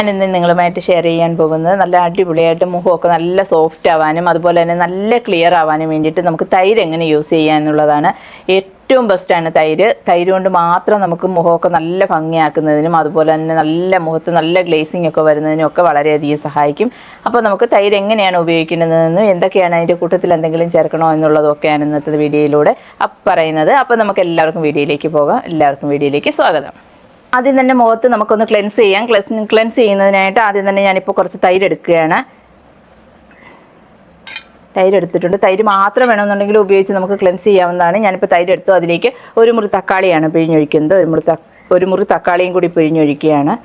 ഞാൻ ഇന്ന് നിങ്ങളുമായിട്ട് ഷെയർ ചെയ്യാൻ പോകുന്നത് നല്ല അടിപൊളിയായിട്ട് മുഖമൊക്കെ നല്ല സോഫ്റ്റ് ആവാനും അതുപോലെ തന്നെ നല്ല ക്ലിയർ ആവാനും വേണ്ടിയിട്ട് നമുക്ക് തൈര് എങ്ങനെ യൂസ് ചെയ്യുക എന്നുള്ളതാണ്. ഏറ്റവും ബെസ്റ്റാണ് തൈര് കൊണ്ട് മാത്രം നമുക്ക് മുഖമൊക്കെ നല്ല ഭംഗിയാക്കുന്നതിനും അതുപോലെ തന്നെ നല്ല മുഖത്ത് നല്ല ഗ്ലേസിംഗ് ഒക്കെ വരുന്നതിനും ഒക്കെ വളരെയധികം സഹായിക്കും. അപ്പോൾ നമുക്ക് തൈര് എങ്ങനെയാണ് ഉപയോഗിക്കുന്നതെന്നും എന്തൊക്കെയാണ് അതിൻ്റെ കൂട്ടത്തിൽ എന്തെങ്കിലും ചേർക്കണോ എന്നുള്ളതൊക്കെയാണ് ഇന്നത്തെ വീഡിയോയിലൂടെ പറയുന്നത്. അപ്പോൾ നമുക്ക് എല്ലാവർക്കും വീഡിയോയിലേക്ക് പോകാം. എല്ലാവർക്കും വീഡിയോയിലേക്ക് സ്വാഗതം. ആദ്യം തന്നെ മുഖത്ത് നമുക്കൊന്ന് ക്ലെൻസ് ചെയ്യാം. ക്ലെൻസ് ചെയ്യുന്നതിനായിട്ട് ആദ്യം തന്നെ ഞാനിപ്പോൾ കുറച്ച് തൈര് എടുക്കുകയാണ്. തൈര് എടുത്തിട്ടുണ്ട്. തൈര് മാത്രം വേണമെന്നുണ്ടെങ്കിൽ ഉപയോഗിച്ച് നമുക്ക് ക്ലെൻസ് ചെയ്യാവുന്നതാണ്. ഞാനിപ്പോൾ തൈര് എടുത്തു. അതിലേക്ക് ഒരു മുറി തക്കാളിയാണ് പിഴിഞ്ഞൊഴിക്കുന്നത്. ഒരു മുറി തക്കാളിയും കൂടി പിഴിഞ്ഞൊഴിക്കുകയാണ്.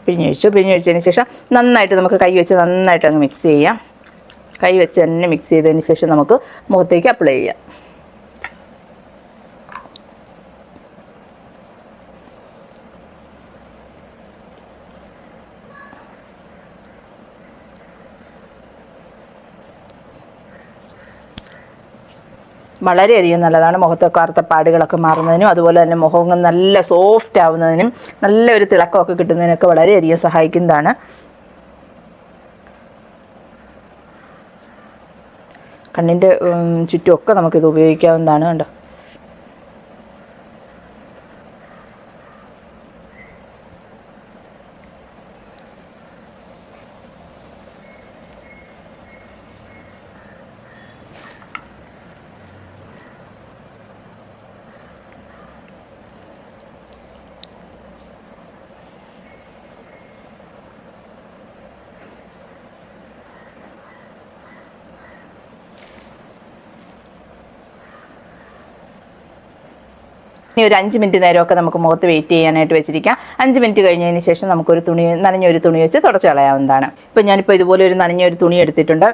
പിഴിഞ്ഞൊഴിച്ചതിന് ശേഷം നന്നായിട്ട് നമുക്ക് കൈ വെച്ച് നന്നായിട്ട് അങ്ങ് മിക്സ് ചെയ്യാം. കൈ വെച്ച് തന്നെ മിക്സ് ചെയ്തതിന് ശേഷം നമുക്ക് മുഖത്തേക്ക് അപ്ലൈ ചെയ്യാം. വളരെയധികം നല്ലതാണ് മുഖത്തൊക്കെ കറുത്ത പാടുകളൊക്കെ മാറുന്നതിനും അതുപോലെ തന്നെ മുഖം നല്ല സോഫ്റ്റ് ആവുന്നതിനും നല്ലൊരു തിളക്കമൊക്കെ കിട്ടുന്നതിനൊക്കെ വളരെയധികം സഹായിക്കുന്നതാണ്. കണ്ണിൻ്റെ ചുറ്റുമൊക്കെ നമുക്കിത് ഉപയോഗിക്കാവുന്നതാണ്. കണ്ടോ, ഇനി ഒരു 5 മിനിറ്റ് നേരമൊക്കെ നമുക്ക് മുഖത്ത് വെയിറ്റ് ചെയ്യാനായിട്ട് വെച്ചിരിക്കാം. 5 മിനിറ്റ് കഴിഞ്ഞതിന് ശേഷം നമുക്കൊരു നനഞ്ഞൊരു തുണി വെച്ച് തുടച്ച് കളയാവുന്നതാണ്. ഇപ്പം ഞാനിപ്പോൾ ഇതുപോലെ ഒരു നനഞ്ഞൊരു തുണി എടുത്തിട്ടുണ്ട്.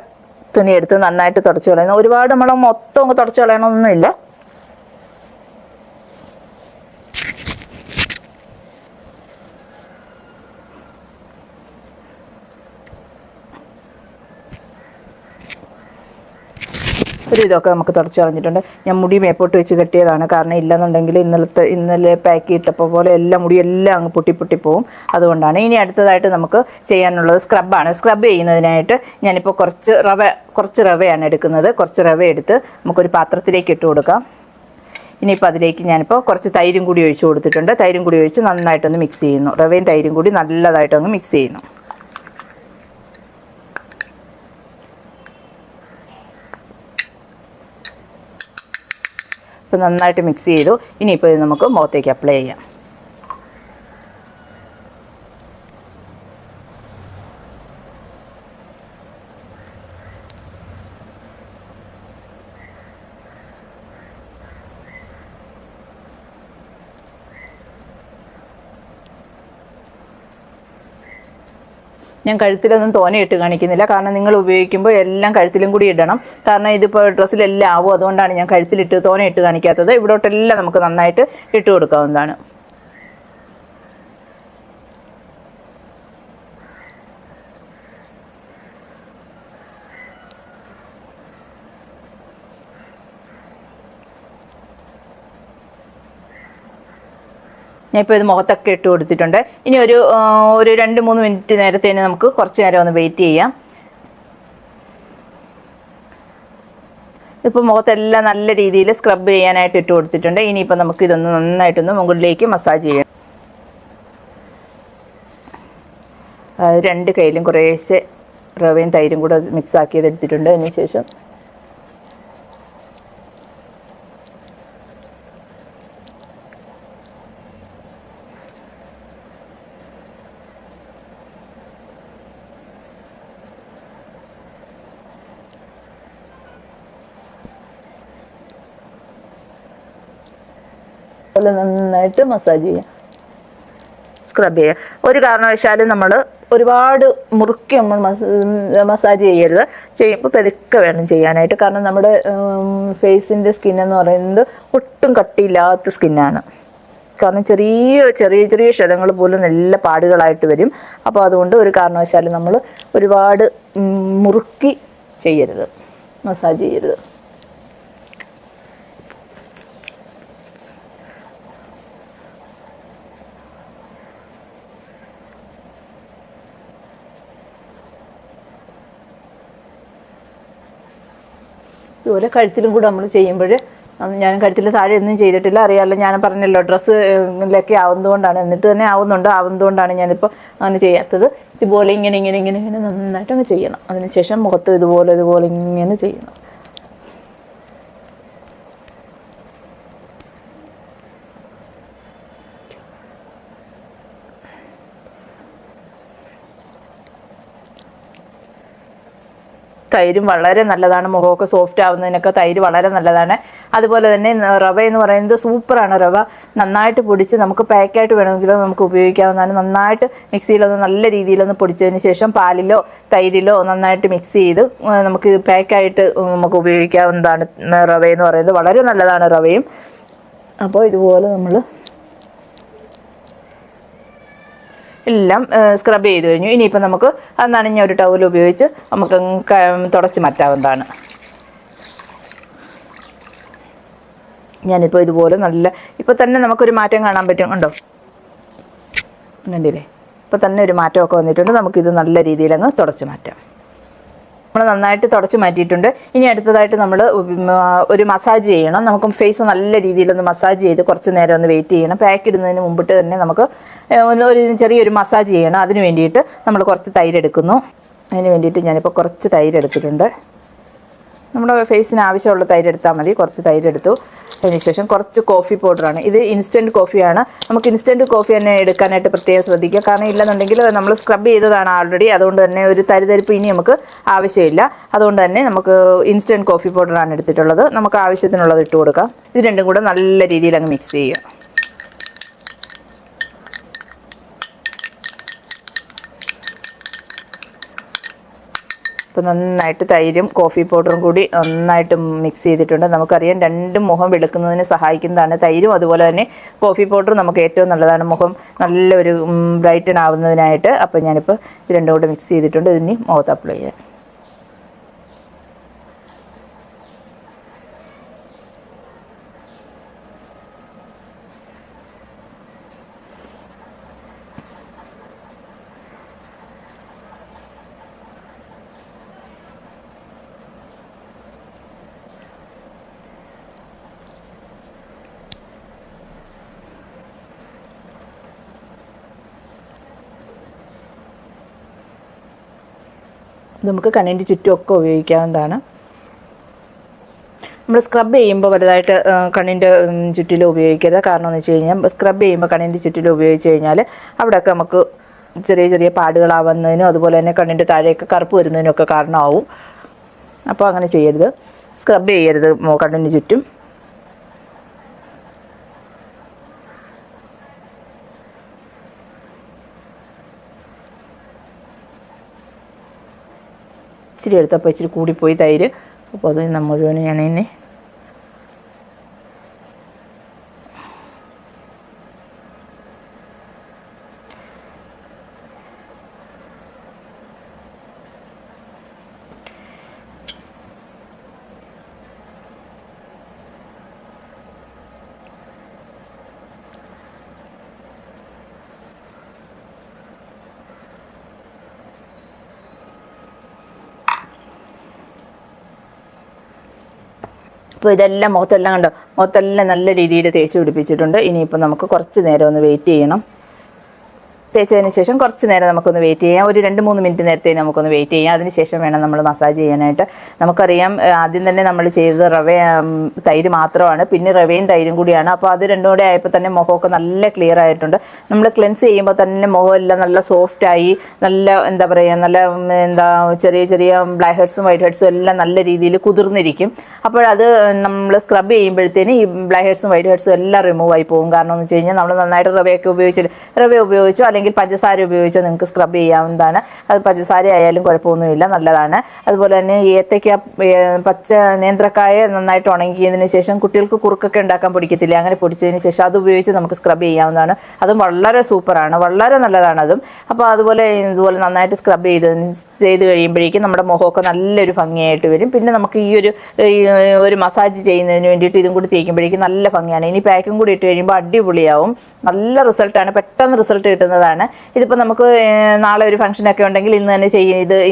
തുണി എടുത്ത് നന്നായിട്ട് തുടച്ച് കളയുന്നു. ഒരുപാട് നമ്മൾ മൊത്തം അങ്ങ് തുടച്ച് കളയണമെന്നൊന്നുമില്ല. ഒരു ഇതൊക്കെ നമുക്ക് തുടച്ച് കളഞ്ഞിട്ടുണ്ട്. ഞാൻ മുടി മേപ്പോട്ട് വെച്ച് കെട്ടിയതാണ്. കാരണം ഇല്ലെന്നുണ്ടെങ്കിൽ ഇന്നലെ പാക്ക് ചെയ്തിട്ടപ്പോൾ പോലെ മുടിയെല്ലാം അങ്ങ് പൊട്ടിപ്പോവും. അതുകൊണ്ടാണ്. ഇനി അടുത്തതായിട്ട് നമുക്ക് ചെയ്യാനുള്ളത് സ്ക്രബാണ്. സ്ക്രബ് ചെയ്യുന്നതിനായിട്ട് ഞാനിപ്പോൾ കുറച്ച് റവയാണ് എടുക്കുന്നത്. കുറച്ച് റവ എടുത്ത് നമുക്കൊരു പാത്രത്തിലേക്ക് ഇട്ട് കൊടുക്കാം. ഇനിയിപ്പോൾ അതിലേക്ക് ഞാനിപ്പോൾ കുറച്ച് തൈരും കൂടി ഒഴിച്ച് കൊടുത്തിട്ടുണ്ട്. തൈരും കൂടി ഒഴിച്ച് നന്നായിട്ടൊന്ന് മിക്സ് ചെയ്യുന്നു. റവയും തൈരും കൂടി നല്ലതായിട്ടൊന്ന് മിക്സ് ചെയ്യുന്നു. ഇപ്പോൾ നന്നായിട്ട് മിക്സ് ചെയ്തു. ഇനിയിപ്പോൾ ഇത് നമുക്ക് മുഖത്തേക്ക് അപ്ലൈ ചെയ്യാം. ഞാൻ കഴുത്തിലൊന്നും തോനെ ഇട്ട് കാണിക്കുന്നില്ല. കാരണം നിങ്ങൾ ഉപയോഗിക്കുമ്പോൾ എല്ലാം കഴുത്തിലും കൂടി ഇടണം. കാരണം ഇതിപ്പോൾ ഡ്രസ്സിലെല്ലാം ആവും. അതുകൊണ്ടാണ് ഞാൻ കഴുത്തിലിട്ട് തോനെ ഇട്ട് കാണിക്കാത്തത്. ഇവിടോട്ടെല്ലാം നമുക്ക് നന്നായിട്ട് ഇട്ട് കൊടുക്കാവുന്നതാണ്. ഞാനിപ്പോൾ ഇത് മുഖത്തൊക്കെ ഇട്ട് കൊടുത്തിട്ടുണ്ട്. ഇനി ഒരു 2-3 മിനിറ്റ് നേരത്തേന് നമുക്ക് കുറച്ച് നേരം ഒന്ന് വെയിറ്റ് ചെയ്യാം. ഇപ്പോൾ മുഖത്തെല്ലാം നല്ല രീതിയിൽ സ്ക്രബ് ചെയ്യാനായിട്ട് ഇട്ട് കൊടുത്തിട്ടുണ്ട്. ഇനിയിപ്പോൾ നമുക്ക് ഇതൊന്ന് നന്നായിട്ടൊന്ന് മുകളിലേക്ക് മസാജ് ചെയ്യാം. 2 കൈയിലും കുറേശ്ശെ റവയും തൈരും കൂടെ മിക്സ് ആക്കിയത് എടുത്തിട്ടുണ്ട്. അതിന് ശേഷം നന്നായിട്ട് മസാജ് ചെയ്യാം, സ്ക്രബ് ചെയ്യുക. ഒരു കാരണവശാലും നമ്മൾ ഒരുപാട് മുറുക്കി നമ്മൾ മസാജ് ചെയ്യരുത്. ചെയ്യുമ്പോൾ പതുക്കെ വേണം ചെയ്യാനായിട്ട്. കാരണം നമ്മുടെ ഫേസിൻ്റെ സ്കിന്നെന്ന് പറയുന്നത് ഒട്ടും കട്ടിയില്ലാത്ത സ്കിന്നാണ്. കാരണം ചെറിയ ക്ഷതങ്ങൾ പോലും നല്ല പാടുകളായിട്ട് വരും. അപ്പോൾ അതുകൊണ്ട് ഒരു കാരണവശാലും നമ്മൾ ഒരുപാട് മുറുക്കി ചെയ്യരുത്, മസാജ് ചെയ്യരുത്. ഇതുപോലെ കഴുത്തിലും കൂടെ നമ്മൾ ചെയ്യുമ്പോൾ, ഞാൻ കഴുത്തിൽ താഴെ ഒന്നും ചെയ്തിട്ടില്ല, അറിയാമല്ലോ, ഞാൻ പറഞ്ഞല്ലോ ഡ്രസ്സിലൊക്കെ ആവുന്നതുകൊണ്ടാണ്, എന്നിട്ട് തന്നെ ആവുന്നതുകൊണ്ടാണ് ഞാനിപ്പോൾ അങ്ങനെ ചെയ്യാത്തത്. ഇതുപോലെ ഇങ്ങനെ നന്നായിട്ട് അങ്ങ് ചെയ്യണം. അതിനുശേഷം മുഖത്ത് ഇതുപോലെ ഇങ്ങനെ ചെയ്യണം. തൈരും വളരെ നല്ലതാണ്, മുഖമൊക്കെ സോഫ്റ്റ് ആവുന്നതിനൊക്കെ തൈര് വളരെ നല്ലതാണ്. അതുപോലെ തന്നെ റവ എന്ന് പറയുന്നത് സൂപ്പറാണ്. റവ നന്നായിട്ട് പൊടിച്ച് നമുക്ക് പാക്കായിട്ട് വേണമെങ്കിൽ നമുക്ക് ഉപയോഗിക്കാവുന്നതാണ്. നന്നായിട്ട് മിക്സിയിലൊന്ന് നല്ല രീതിയിലൊന്ന് പൊടിച്ചതിന് ശേഷം പാലിലോ തൈരിലോ നന്നായിട്ട് മിക്സ് ചെയ്ത് നമുക്ക് പാക്കായിട്ട് നമുക്ക് ഉപയോഗിക്കാവുന്നതാണ്. റവ എന്ന് പറയുന്നത് വളരെ നല്ലതാണ് റവയും. അപ്പോൾ ഇതുപോലെ നമ്മൾ എല്ലാം സ്ക്രബ് ചെയ്ത് കഴിഞ്ഞു. ഇനിയിപ്പോൾ നമുക്ക് നനഞ്ഞ ഒരു ടവൽ ഉപയോഗിച്ച് നമുക്ക് തുടച്ച് മാറ്റാവുന്നതാണ്. ഞാനിപ്പോൾ ഇതുപോലെ ഇപ്പോൾ തന്നെ നമുക്കൊരു മാറ്റം കാണാൻ പറ്റും, കണ്ടോ, കണ്ടില്ലേ? ഇപ്പോൾ തന്നെ ഒരു മാറ്റമൊക്കെ വന്നിട്ടുണ്ട്. നമുക്കിത് നല്ല രീതിയിലങ്ങ് തുടച്ച് മാറ്റാം. നമ്മൾ നന്നായിട്ട് തുടച്ച് മാറ്റിയിട്ടുണ്ട്. ഇനി അടുത്തതായിട്ട് നമ്മൾ ഒരു മസാജ് ചെയ്യണം. നമുക്ക് ഫേസ് നല്ല രീതിയിലൊന്ന് മസാജ് ചെയ്ത് കുറച്ച് നേരം ഒന്ന് വെയിറ്റ് ചെയ്യണം. പാക്ക് ഇടുന്നതിന് മുമ്പിട്ട് തന്നെ നമുക്ക് ഒരു ചെറിയൊരു മസാജ് ചെയ്യണം. അതിന് വേണ്ടിയിട്ട് നമ്മൾ കുറച്ച് തൈര് എടുക്കുന്നു. അതിന് വേണ്ടിയിട്ട് ഞാനിപ്പോൾ കുറച്ച് തൈര് എടുത്തിട്ടുണ്ട്. നമ്മുടെ ഫേസിന് ആവശ്യമുള്ള തൈര് എടുത്താൽ മതി. കുറച്ച് തൈര് എടുത്തു. അതിനുശേഷം കുറച്ച് കോഫി പൗഡറാണ്. ഇത് ഇൻസ്റ്റൻറ്റ് കോഫിയാണ്. നമുക്ക് ഇൻസ്റ്റൻറ്റ് കോഫി തന്നെ എടുക്കാനായിട്ട് പ്രത്യേകം ശ്രദ്ധിക്കുക. കാരണം ഇല്ലെന്നുണ്ടെങ്കിൽ നമ്മൾ സ്ക്രബ് ചെയ്തതാണ് ആൾറെഡി. അതുകൊണ്ട് തന്നെ ഒരു തരിതരിപ്പ് ഇനി നമുക്ക് ആവശ്യമില്ല. അതുകൊണ്ട് തന്നെ നമുക്ക് ഇൻസ്റ്റൻറ്റ് കോഫി പൗഡറാണ് എടുത്തിട്ടുള്ളത്. നമുക്ക് ആവശ്യത്തിനുള്ളത് ഇട്ട് കൊടുക്കാം. ഇത് രണ്ടും കൂടെ നല്ല രീതിയിൽ അങ്ങ് മിക്സ് ചെയ്യുക. ഇപ്പോൾ നന്നായിട്ട് തൈരും കോഫി പൗഡറും കൂടി നന്നായിട്ട് മിക്സ് ചെയ്തിട്ടുണ്ട്. നമുക്കറിയാം രണ്ടും മുഖം വെളുക്കുന്നതിന് സഹായിക്കുന്നതാണ് തൈരും അതുപോലെ തന്നെ കോഫി പൗഡറും. നമുക്ക് ഏറ്റവും നല്ലതാണ് മുഖം നല്ലൊരു ബ്രൈറ്റൻ ആവുന്നതിനായിട്ട്. അപ്പോൾ ഞാനിപ്പോൾ ഇത് രണ്ടും കൂടെ മിക്സ് ചെയ്തിട്ടുണ്ട്. ഇതിന് മുഖത്ത് അപ്ലൈ ചെയ്യാം. നമുക്ക് കണ്ണിൻ്റെ ചുറ്റുമൊക്കെ ഉപയോഗിക്കാവുന്നതാണ്. നമ്മൾ സ്ക്രബ് ചെയ്യുമ്പോൾ വലുതായിട്ട് കണ്ണിൻ്റെ ചുറ്റിലും ഉപയോഗിക്കരുത്. കാരണം എന്ന് വെച്ച് കഴിഞ്ഞാൽ സ്ക്രബ് ചെയ്യുമ്പോൾ കണ്ണിൻ്റെ ചുറ്റിലും ഉപയോഗിച്ച് കഴിഞ്ഞാൽ അവിടെയൊക്കെ നമുക്ക് ചെറിയ ചെറിയ പാടുകളാവുന്നതിനും അതുപോലെ തന്നെ കണ്ണിൻ്റെ താഴെയൊക്കെ കറുപ്പ് വരുന്നതിനൊക്കെ കാരണമാവും. അപ്പോൾ അങ്ങനെ ചെയ്യരുത്, സ്ക്രബ് ചെയ്യരുത് കണ്ണിന് ചുറ്റും. ഇച്ചിരി എടുത്തപ്പോൾ ഇച്ചിരി കൂടിപ്പോയി തൈര്. അപ്പോൾ അത് മുഴുവനും ഞാനിന്നെ അപ്പോൾ ഇതെല്ലാം മുഖത്തെല്ലാം കണ്ടോ, മുഖത്തെല്ലാം നല്ല രീതിയിൽ തേച്ച് പിടിപ്പിച്ചിട്ടുണ്ട്. ഇനിയിപ്പോൾ നമുക്ക് കുറച്ച് നേരം ഒന്ന് വെയിറ്റ് ചെയ്യണം. തേച്ചതിന് ശേഷം കുറച്ച് നേരം നമുക്കൊന്ന് വെയിറ്റ് ചെയ്യാം. ഒരു 2-3 മിനിറ്റ് നേരത്തെ നമുക്കൊന്ന് വെയിറ്റ് ചെയ്യാം. അതിന് ശേഷം വേണം നമ്മൾ മസാജ് ചെയ്യാനായിട്ട്. നമുക്കറിയാം ആദ്യം തന്നെ നമ്മൾ ചെയ്തത് തൈര് മാത്രമാണ്, പിന്നെ റവയും തൈരും കൂടിയാണ്. അപ്പോൾ അത് രണ്ടും കൂടെ ആയപ്പോൾ തന്നെ മുഖമൊക്കെ നല്ല ക്ലിയർ ആയിട്ടുണ്ട്. നമ്മൾ ക്ലെൻസ് ചെയ്യുമ്പോൾ തന്നെ മുഖമെല്ലാം നല്ല സോഫ്റ്റായി, നല്ല എന്താ പറയുക, നല്ല ചെറിയ ചെറിയ ബ്ലാക്ക് ഹെഡ്സും വൈറ്റ് ഹെഡ്സും എല്ലാം നല്ല രീതിയിൽ കുതിർന്നിരിക്കും. അപ്പോഴത് നമ്മൾ സ്ക്രബ് ചെയ്യുമ്പോഴത്തേന് ഈ ബ്ലാക്ക് ഹെഡ്സും വൈറ്റ് ഹെഡ്സും എല്ലാം റിമൂവ് ആയി പോകും. കാരണം എന്ന് വെച്ച് കഴിഞ്ഞാൽ നമ്മൾ നന്നായിട്ട് റവ ഉപയോഗിച്ചോ അല്ലെങ്കിൽ പഞ്ചസാര ഉപയോഗിച്ചോ നിങ്ങൾക്ക് സ്ക്രബ് ചെയ്യാവുന്നതാണ്. അത് പഞ്ചസാര ആയാലും കുഴപ്പമൊന്നുമില്ല, നല്ലതാണ്. അതുപോലെ തന്നെ ഏത്തയ്ക്ക, പച്ച നേന്ത്രക്കായ നന്നായിട്ട് ഉണങ്ങിയതിന് ശേഷം കുട്ടികൾക്ക് കുറുക്കൊക്കെ ഉണ്ടാക്കാൻ പൊടിക്കത്തില്ല, അങ്ങനെ പൊടിച്ചതിന് ശേഷം അത് ഉപയോഗിച്ച് നമുക്ക് സ്ക്രബ് ചെയ്യാവുന്നതാണ്. അതും വളരെ സൂപ്പറാണ്, വളരെ നല്ലതാണ് അതും. അപ്പോൾ ഇതുപോലെ നന്നായിട്ട് സ്ക്രബ് ചെയ്ത് കഴിയുമ്പോഴേക്കും നമ്മുടെ മുഖമൊക്കെ നല്ലൊരു ഭംഗിയായിട്ട് വരും. പിന്നെ നമുക്ക് ഈ ഒരു മസാജ് ചെയ്യുന്നതിന് വേണ്ടിയിട്ട് ഇതും കൂടി തേക്കുമ്പോഴേക്കും നല്ല ഭംഗിയാണ്. ഇനി പാക്കും കൂടി ഇട്ട് കഴിയുമ്പോൾ അടിപൊളിയാവും. നല്ല റിസൾട്ടാണ്, പെട്ടെന്ന് റിസൾട്ട് കിട്ടുന്നതാണ്. നല്ലതാണ്. ഇതിപ്പോൾ നമുക്ക് നാളെ ഒരു ഫംഗ്ഷനൊക്കെ ഉണ്ടെങ്കിൽ ഇന്ന് തന്നെ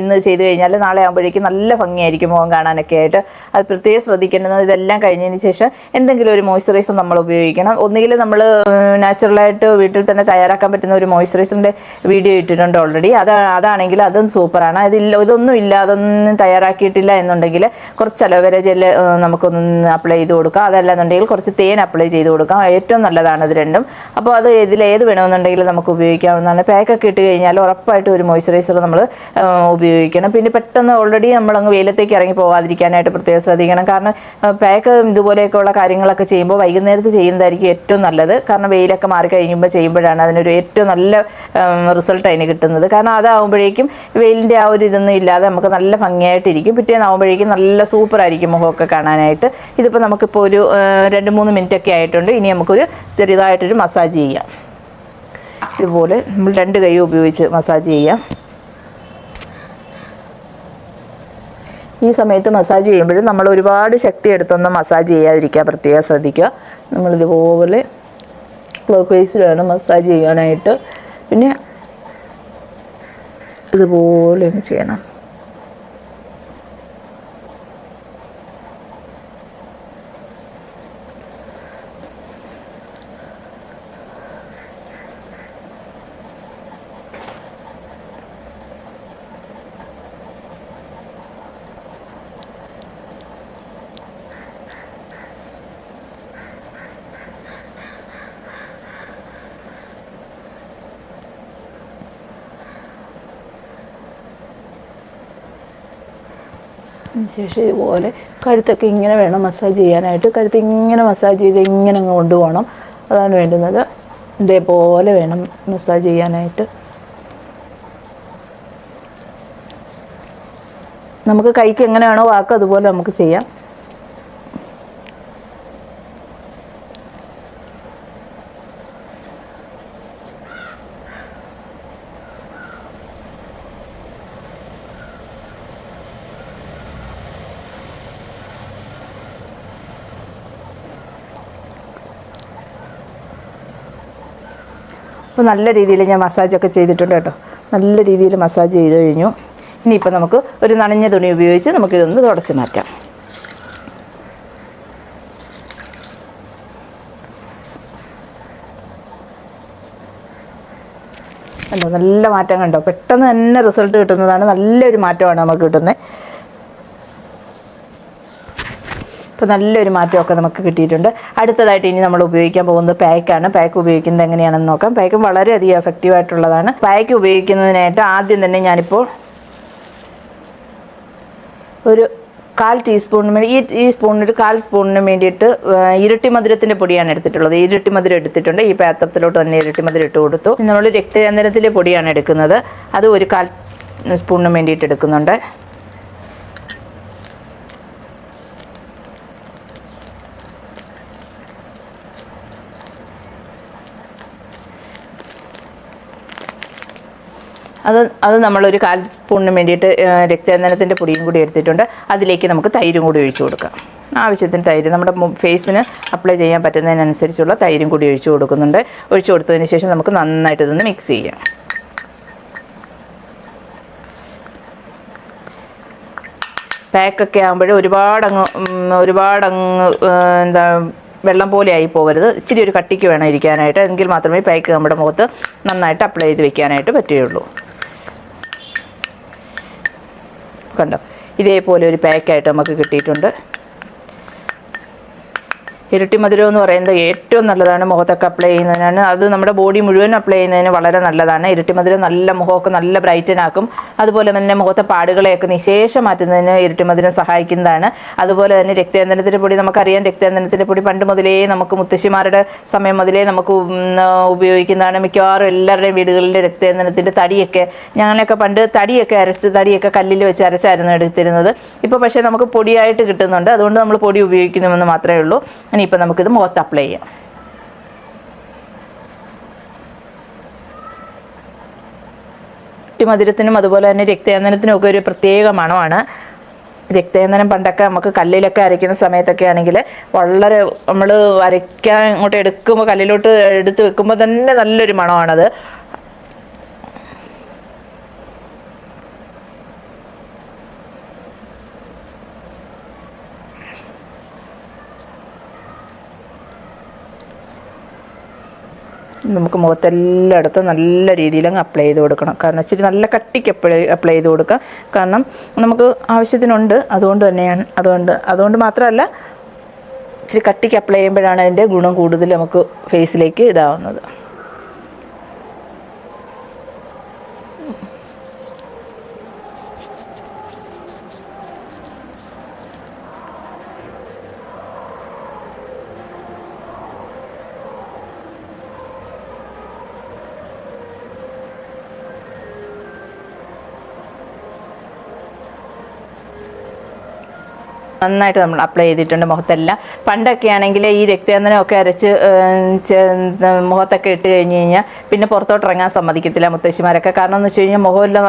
ഇന്ന് ചെയ്ത് കഴിഞ്ഞാൽ നാളെ ആകുമ്പോഴേക്കും നല്ല ഭംഗിയായിരിക്കും മുഖം കാണാനൊക്കെ ആയിട്ട്. അത് പ്രത്യേകം ശ്രദ്ധിക്കേണ്ടത് ഇതെല്ലാം കഴിഞ്ഞതിന് ശേഷം എന്തെങ്കിലും ഒരു മോയ്സ്ചറൈസർ നമ്മൾ ഉപയോഗിക്കണം. ഒന്നുകിൽ നമ്മൾ നാച്ചുറലായിട്ട് വീട്ടിൽ തന്നെ തയ്യാറാക്കാൻ പറ്റുന്ന ഒരു മോയ്സ്ചറൈസറിൻ്റെ വീഡിയോ ഇട്ടിട്ടുണ്ട് ഓൾറെഡി. അതാണെങ്കിൽ അതും സൂപ്പറാണ്. ഇതൊന്നും ഇല്ല, അതൊന്നും തയ്യാറാക്കിയിട്ടില്ല എന്നുണ്ടെങ്കിൽ കുറച്ച് അലോവേര ജെല്ല് നമുക്കൊന്ന് അപ്ലൈ ചെയ്ത് കൊടുക്കാം. അതല്ലാന്നുണ്ടെങ്കിൽ കുറച്ച് തേൻ അപ്ലൈ ചെയ്ത് കൊടുക്കാം. ഏറ്റവും നല്ലതാണ് ഇത് രണ്ടും. അപ്പോൾ അത് ഇതിലേത് വേണമെന്നുണ്ടെങ്കിൽ നമുക്ക് ഉപയോഗിക്കാവുന്നതാണ്. പാക്കൊക്കെ ഇട്ട് കഴിഞ്ഞാൽ ഉറപ്പായിട്ടും ഒരു മോയ്സ്ചറൈസർ നമ്മൾ ഉപയോഗിക്കണം. പിന്നെ പെട്ടെന്ന് ഓൾറെഡി നമ്മളങ്ങ് വെയിലത്തേക്ക് ഇറങ്ങി പോകാതിരിക്കാനായിട്ട് പ്രത്യേകം ശ്രദ്ധിക്കണം. കാരണം പാക്ക് ഇതുപോലെയൊക്കെയുള്ള കാര്യങ്ങളൊക്കെ ചെയ്യുമ്പോൾ വൈകുന്നേരത്ത് ചെയ്യുന്നതായിരിക്കും ഏറ്റവും നല്ലത്. കാരണം വെയിലൊക്കെ മാറി കഴിയുമ്പോൾ ചെയ്യുമ്പോഴാണ് അതിനൊരു ഏറ്റവും നല്ല റിസൾട്ട് അതിന് കിട്ടുന്നത്. കാരണം അതാകുമ്പോഴേക്കും വെയിലിൻ്റെ ആ ഒരു ഇതൊന്നും ഇല്ലാതെ നമുക്ക് നല്ല ഭംഗിയായിട്ടിരിക്കും. പിറ്റേന്നാകുമ്പോഴേക്കും നല്ല സൂപ്പറായിരിക്കും മുഖമൊക്കെ കാണാനായിട്ട്. ഇതിപ്പോൾ നമുക്കിപ്പോൾ ഒരു 2-3 മിനിറ്റൊക്കെ ആയിട്ടുണ്ട്. ഇനി നമുക്കൊരു ചെറുതായിട്ടൊരു മസാജ് ചെയ്യാം. ഇതുപോലെ നമ്മൾ 2 കൈ ഉപയോഗിച്ച് മസാജ് ചെയ്യാം. ഈ സമയത്ത് മസാജ് ചെയ്യുമ്പോഴും നമ്മൾ ഒരുപാട് ശക്തി എടുത്തൊന്നും മസാജ് ചെയ്യാതിരിക്കുക, പ്രത്യേകം ശ്രദ്ധിക്കുക. നമ്മളിതുപോലെ ക്ലോക്ക് വൈസിൽ വേണം മസാജ് ചെയ്യാനായിട്ട്. പിന്നെ ഇതുപോലെ ചെയ്യണം. ശേഷം ഇതുപോലെ കഴുത്തൊക്കെ ഇങ്ങനെ വേണം മസാജ് ചെയ്യാനായിട്ട്. കഴുത്ത് ഇങ്ങനെ മസാജ് ചെയ്ത് ഇങ്ങനെ അങ്ങ് കൊണ്ടുപോകണം. അതാണ് വേണ്ടുന്നത്. ഇതേപോലെ വേണം മസാജ് ചെയ്യാനായിട്ട്. നമുക്ക് കൈക്ക് എങ്ങനെയാണോ വാക്ക് അതുപോലെ നമുക്ക് ചെയ്യാം. അപ്പോൾ നല്ല രീതിയിൽ ഞാൻ മസാജൊക്കെ ചെയ്തിട്ടുണ്ട് കേട്ടോ. നല്ല രീതിയിൽ മസാജ് ചെയ്ത് കഴിഞ്ഞു. ഇനിയിപ്പോൾ നമുക്ക് ഒരു നനഞ്ഞ തുണി ഉപയോഗിച്ച് നമുക്കിതൊന്ന് തുടച്ച് മാറ്റാം. കണ്ടോ, നല്ല മാറ്റം കണ്ടോ. പെട്ടെന്ന് തന്നെ റിസൾട്ട് കിട്ടുന്നതാണ്. നല്ലൊരു മാറ്റമാണ് നമുക്ക് കിട്ടുന്നത്. ഇപ്പോൾ നല്ലൊരു മാറ്റമൊക്കെ നമുക്ക് കിട്ടിയിട്ടുണ്ട്. അടുത്തതായിട്ട് ഇനി നമ്മൾ ഉപയോഗിക്കാൻ പോകുന്നത് പാക്കാണ്. പാക്ക് ഉപയോഗിക്കുന്നത് എങ്ങനെയാണെന്ന് നോക്കാം. പാക്ക് വളരെയധികം എഫക്റ്റീവായിട്ടുള്ളതാണ്. പാക്ക് ഉപയോഗിക്കുന്നതിനായിട്ട് ആദ്യം തന്നെ ഞാനിപ്പോൾ ഒരു 1/4 ടീസ്പൂണിന് വേണ്ടി ഈ സ്പൂണിന് ഒരു 1/4 സ്പൂണിന് വേണ്ടിയിട്ട് ഇരട്ടി മധുരത്തിൻ്റെ പൊടിയാണ് എടുത്തിട്ടുള്ളത്. ഇരട്ടി മധുരം എടുത്തിട്ടുണ്ട്. ഈ പാത്രത്തിലോട്ട് തന്നെ ഇരട്ടി മധുരം ഇട്ട് കൊടുത്തു. നമ്മൾ രക്തചന്ദനത്തിൻ്റെ പൊടിയാണ് എടുക്കുന്നത്. അത് ഒരു 1/4 സ്പൂണിന് വേണ്ടിയിട്ട് എടുക്കുന്നുണ്ട്. അത് നമ്മളൊരു 1/4 സ്പൂണിന് വേണ്ടിയിട്ട് രക്തചന്ദനത്തിൻ്റെ പൊടിയും കൂടി എടുത്തിട്ടുണ്ട്. അതിലേക്ക് നമുക്ക് തൈരും കൂടി ഒഴിച്ചു കൊടുക്കാം. ആവശ്യത്തിന് തൈര് നമ്മുടെ ഫേസിന് അപ്ലൈ ചെയ്യാൻ പറ്റുന്നതിനനുസരിച്ചുള്ള തൈരും കൂടി ഒഴിച്ചു കൊടുക്കുന്നുണ്ട്. ഒഴിച്ചു കൊടുത്തതിന് ശേഷം നമുക്ക് നന്നായിട്ട് ഇതൊന്ന് മിക്സ് ചെയ്യാം. പാക്കൊക്കെ ആകുമ്പോൾ ഒരുപാടങ്ങ് എന്താ വെള്ളം പോലെ ആയി പോകരുത്. ഇച്ചിരി ഒരു കട്ടിക്ക് വേണം ഇരിക്കാനായിട്ട്. എങ്കിൽ മാത്രമേ പാക്ക് നമ്മുടെ മുഖത്ത് നന്നായിട്ട് അപ്ലൈ ചെയ്ത് വെക്കാനായിട്ട് പറ്റുകയുള്ളൂ. കണ്ടോ, ഇതേപോലെ ഒരു പാക്കായിട്ട് നമുക്ക് കിട്ടിയിട്ടുണ്ട്. ഇരട്ടി മധുരം എന്ന് പറയുന്നത് ഏറ്റവും നല്ലതാണ് മുഖത്തൊക്കെ അപ്ലൈ ചെയ്യുന്നതിനാണ്. അത് നമ്മുടെ ബോഡി മുഴുവൻ അപ്ലൈ ചെയ്യുന്നതിന് വളരെ നല്ലതാണ്. ഇരട്ടി മധുരം നല്ല മുഖമൊക്കെ നല്ല ബ്രൈറ്റനാക്കും. അതുപോലെ തന്നെ മുഖത്തെ പാടുകളെയൊക്കെ നിശേഷം മാറ്റുന്നതിന് ഇരട്ടി മധുരം സഹായിക്കുന്നതാണ്. അതുപോലെ തന്നെ രക്തചന്ദനത്തിൻ്റെ പൊടി നമുക്കറിയാം. രക്തചന്ദനത്തിൻ്റെ പൊടി പണ്ട് മുതലേ നമുക്ക് മുത്തശ്ശിമാരുടെ സമയം മുതലേ നമുക്ക് ഉപയോഗിക്കുന്നതാണ്. മിക്കവാറും എല്ലാവരുടെയും വീടുകളിലെ രക്തചന്ദനത്തിൻ്റെ തടിയൊക്കെ ഞങ്ങളൊക്കെ പണ്ട് തടിയൊക്കെ കല്ലിൽ വെച്ച് അരച്ചായിരുന്നു എടുത്തിരുന്നത്. ഇപ്പോൾ പക്ഷേ നമുക്ക് പൊടിയായിട്ട് കിട്ടുന്നുണ്ട്. അതുകൊണ്ട് നമ്മൾ പൊടി ഉപയോഗിക്കുന്നുവെന്ന് മാത്രമേ ഉള്ളൂ. ഇനിയിപ്പോൾ നമുക്കിത് മുഖത്ത് അപ്ലൈ ചെയ്യാം. മധുരത്തിനും അതുപോലെ തന്നെ രക്തചന്ദനത്തിനും ഒക്കെ ഒരു പ്രത്യേക മണമാണ്. രക്തചന്ദനം പണ്ടൊക്കെ നമുക്ക് കല്ലിലൊക്കെ അരയ്ക്കുന്ന സമയത്തൊക്കെ ആണെങ്കിൽ വളരെ നമ്മൾ അരയ്ക്കാൻ ഇങ്ങോട്ട് എടുക്കുമ്പോൾ കല്ലിലോട്ട് എടുത്ത് വെക്കുമ്പോൾ തന്നെ നല്ലൊരു മണമാണത്. നമുക്ക് മുഖത്തെല്ലായിടത്തും നല്ല രീതിയിൽ അങ്ങ് അപ്ലൈ ചെയ്ത് കൊടുക്കണം. കാരണം ഇച്ചിരി നല്ല കട്ടിക്ക് അപ്ലൈ ചെയ്ത് കൊടുക്കുക. കാരണം നമുക്ക് ആവശ്യത്തിനുണ്ട്, അതുകൊണ്ട് മാത്രമല്ല ഇച്ചിരി കട്ടിക്ക് അപ്ലൈ ചെയ്യുമ്പോഴാണ് അതിൻ്റെ ഗുണം കൂടുതൽ നമുക്ക് ഫേസിലേക്ക് ഇതാവുന്നത്. നന്നായിട്ട് നമ്മൾ അപ്ലൈ ചെയ്തിട്ടുണ്ട് മുഖത്തെല്ലാം. പണ്ടൊക്കെ ആണെങ്കിൽ ഈ രക്തചന്ദനമൊക്കെ അരച്ച് മുഖത്തൊക്കെ ഇട്ട് കഴിഞ്ഞ് കഴിഞ്ഞാൽ പിന്നെ പുറത്തോട്ട് ഇറങ്ങാൻ സമ്മതിക്കത്തില്ല മുത്തശ്ശിമാരൊക്കെ. കാരണം എന്ന് വെച്ച് കഴിഞ്ഞാൽ മുഖമെല്ലാം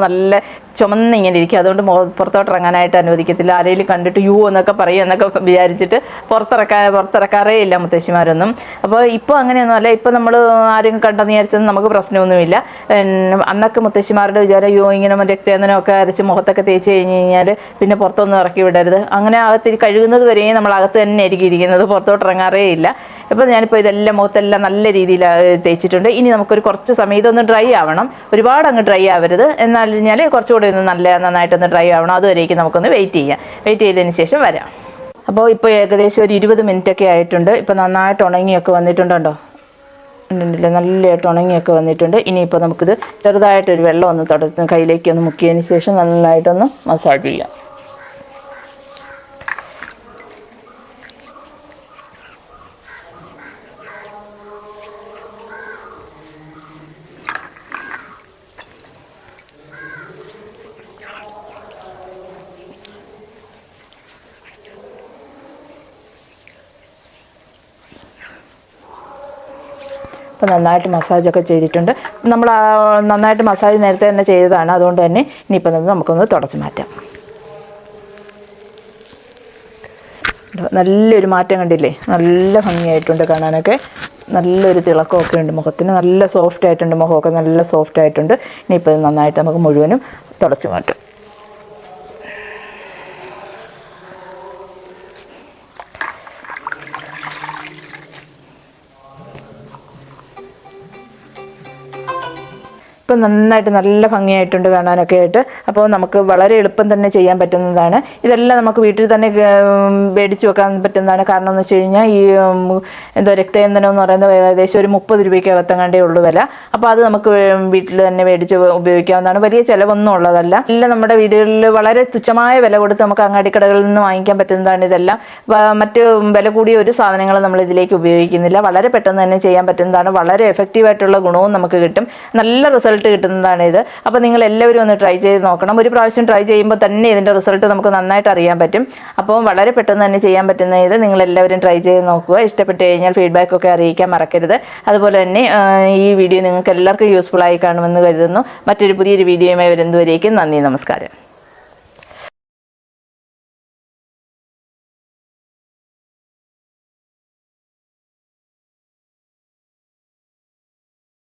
നല്ല ചുമന്ന് ഇങ്ങനെ ഇരിക്കും. അതുകൊണ്ട് പുറത്തോട്ട് ഇറങ്ങാനായിട്ട് അനുവദിക്കത്തില്ല. ആരെങ്കിലും കണ്ടിട്ട് യൂ എന്നൊക്കെ പറയും എന്നൊക്കെ വിചാരിച്ചിട്ട് പുറത്തിറക്കാറേ ഇല്ല മുത്തശ്ശിമാരൊന്നും. അപ്പോൾ ഇപ്പോൾ അങ്ങനെയൊന്നുമല്ല. ഇപ്പോൾ നമ്മൾ ആരും കണ്ടെന്ന് വിചാരിച്ചത് നമുക്ക് പ്രശ്നമൊന്നുമില്ല. അന്നൊക്കെ മുത്തശ്ശിമാരുടെ വിചാരം യോ ഇങ്ങനെ രക്തചന്ദനമൊക്കെ അരച്ച് മുഖത്തൊക്കെ തേച്ച് കഴിഞ്ഞ് കഴിഞ്ഞാൽ പിന്നെ പുറത്തൊന്നും ഇറക്കി വിടരുത്. അങ്ങനെ അകത്ത് കഴുകുന്നത് വരെയും നമ്മൾ അകത്ത് തന്നെ ആയിരിക്കും ഇരിക്കുന്നത്, പുറത്തോട്ട് ഇറങ്ങാറേ ഇല്ല. ഇപ്പോൾ ഞാനിപ്പോൾ ഇതെല്ലാം മുഖത്തെല്ലാം നല്ല രീതിയിൽ തേച്ചിട്ടുണ്ട്. ഇനി നമുക്കൊരു കുറച്ച് സമയം ഇതൊന്ന് ഡ്രൈ ആവണം. ഒരുപാട് അങ്ങ് ഡ്രൈ ആവരുത്, എന്നാൽ കഴിഞ്ഞാൽ കുറച്ചുകൂടി ഒന്ന് നന്നായിട്ടൊന്ന് ഡ്രൈ ആവണം. അതുവരേക്കും നമുക്കൊന്ന് വെയിറ്റ് ചെയ്തതിന് ശേഷം വരാം. അപ്പോൾ ഇപ്പോൾ ഏകദേശം ഒരു 20 മിനിറ്റൊക്കെ ആയിട്ടുണ്ട്. ഇപ്പോൾ നന്നായിട്ട് ഉണങ്ങിയൊക്കെ വന്നിട്ടുണ്ടോ? ഉണ്ടല്ലേ, നല്ലതായിട്ട് ഉണങ്ങിയൊക്കെ വന്നിട്ടുണ്ട്. ഇനിയിപ്പോൾ നമുക്കിത് ചെറുതായിട്ടൊരു വെള്ളം ഒന്ന് കയ്യിലേക്ക് ഒന്ന് മുക്കിയതിന് ശേഷം നന്നായിട്ടൊന്ന് മസാജ് ചെയ്യാം. അപ്പോൾ നന്നായിട്ട് മസാജൊക്കെ ചെയ്തിട്ടുണ്ട്. നമ്മൾ നന്നായിട്ട് മസാജ് നേരത്തെ തന്നെ ചെയ്തതാണ്. അതുകൊണ്ട് തന്നെ ഇനിയിപ്പോൾ നമുക്കൊന്ന് തുടച്ച് മാറ്റാം. നല്ലൊരു മാറ്റം കണ്ടില്ലേ? നല്ല ഭംഗിയായിട്ടുണ്ട് കാണാനൊക്കെ. നല്ലൊരു തിളക്കമൊക്കെ ഉണ്ട് മുഖത്തിന്. നല്ല സോഫ്റ്റ് ആയിട്ടുണ്ട് മുഖമൊക്കെ, നല്ല സോഫ്റ്റ് ആയിട്ടുണ്ട്. ഇനിയിപ്പോൾ നന്നായിട്ട് നമുക്ക് മുഴുവനും തുടച്ച് മാറ്റാം. ഇപ്പം നന്നായിട്ട് നല്ല ഭംഗിയായിട്ടുണ്ട് കാണാനൊക്കെ ആയിട്ട്. അപ്പോൾ നമുക്ക് വളരെ എളുപ്പം തന്നെ ചെയ്യാൻ പറ്റുന്നതാണ്. ഇതെല്ലാം നമുക്ക് വീട്ടിൽ തന്നെ മേടിച്ച് വെക്കാൻ പറ്റുന്നതാണ്. കാരണം എന്ന് വെച്ച് കഴിഞ്ഞാൽ ഈ രക്തചന്ദനം എന്ന് പറയുന്നത് ഏകദേശം ഒരു 30 രൂപയ്ക്കകത്തങ്ങാണ്ടേ ഉള്ളൂ വില. അപ്പോൾ അത് നമുക്ക് വീട്ടിൽ തന്നെ മേടിച്ച് ഉപയോഗിക്കാവുന്നതാണ്. വലിയ ചിലവൊന്നും ഉള്ളതല്ല. എല്ലാം നമ്മുടെ വീടുകളിൽ വളരെ തുച്ഛമായ വില കൊടുത്ത് നമുക്ക് അങ്ങാടിക്കടകളിൽ നിന്ന് വാങ്ങിക്കാൻ പറ്റുന്നതാണ് ഇതെല്ലാം. മറ്റ് വില കൂടിയ ഒരു സാധനങ്ങൾ നമ്മൾ ഇതിലേക്ക് ഉപയോഗിക്കുന്നില്ല. വളരെ പെട്ടെന്ന് തന്നെ ചെയ്യാൻ പറ്റുന്നതാണ്. വളരെ എഫക്റ്റീവായിട്ടുള്ള ഗുണവും നമുക്ക് കിട്ടും. നല്ല റിസൾട്ട് കിട്ടുന്നതാണ് ഇത്. അപ്പോൾ നിങ്ങൾ എല്ലാവരും ഒന്ന് ട്രൈ ചെയ്ത് നോക്കണം. ഒരു പ്രാവശ്യം ട്രൈ ചെയ്യുമ്പോൾ തന്നെ ഇതിൻ്റെ റിസൾട്ട് നമുക്ക് നന്നായിട്ട് അറിയാൻ പറ്റും. അപ്പോൾ വളരെ പെട്ടെന്ന് തന്നെ ചെയ്യാൻ പറ്റുന്ന ഇത് നിങ്ങൾ എല്ലാവരും ട്രൈ ചെയ്ത് നോക്കുക. ഇഷ്ടപ്പെട്ട് കഴിഞ്ഞാൽ ഫീഡ്ബാക്കൊക്കെ അറിയിക്കാൻ മറക്കരുത്. അതുപോലെ തന്നെ ഈ വീഡിയോ നിങ്ങൾക്ക് എല്ലാവർക്കും യൂസ്ഫുൾ ആയി കാണുമെന്ന് കരുതുന്നു. മറ്റൊരു പുതിയൊരു വീഡിയോയുമായി വരുന്നതുവരേക്കും നന്ദി, നമസ്കാരം.